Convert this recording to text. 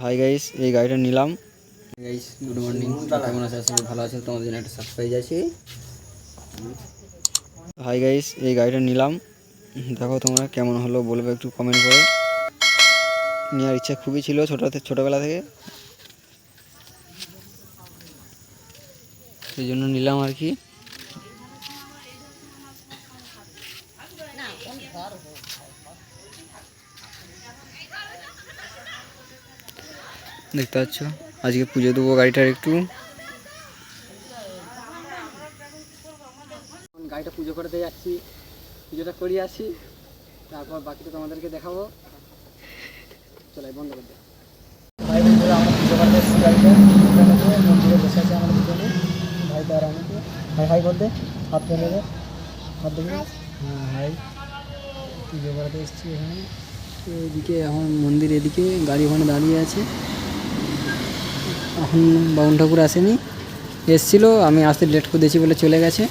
Hi guys, এই গাড়িটা নিলাম। গাইস গুড মর্নিং, কেমন আছো? আশা করি ভালো আছো। তোমাদের জন্য একটা সারপ্রাইজ আছে। হাই গাইস, এই গাড়িটা নিলাম। দেখো তোমরা কেমন হলো বলবে একটু কমেন্ট করে। নেওয়ার ইচ্ছা খুবই ছিল ছোটোবেলা থেকে, সেই জন্য নিলাম আর কি। দেখতে পাচ্ছ, আজকে পুজো দেবো গাড়িটার একটু। গাড়িটা পুজো করতে যাচ্ছি, পুজোটা করিয়ে আসি, তারপর বাকিটা তোমাদেরকে দেখাবো। চলো বন্ধ করে দেবো। ভাই বন্ধুরা, আমরা পুজো করতে এসেছি গাড়িটা মন্দিরে বসে আছে আমাদের দুজনে, ভাই তার আমাকে। হাই হাই বলতে হাত ফেলে দে, হাত দেখে। হ্যাঁ হাই, পুজো করতে এসেছি এখানে। এদিকে এখন মন্দির, এদিকে গাড়ি ওখানে দাঁড়িয়ে আছে। এখন বাউন ঠাকুর আসেনি, এসেছিলো, আমি আসতে লেট করে দিয়েছি বলে চলে গেছে।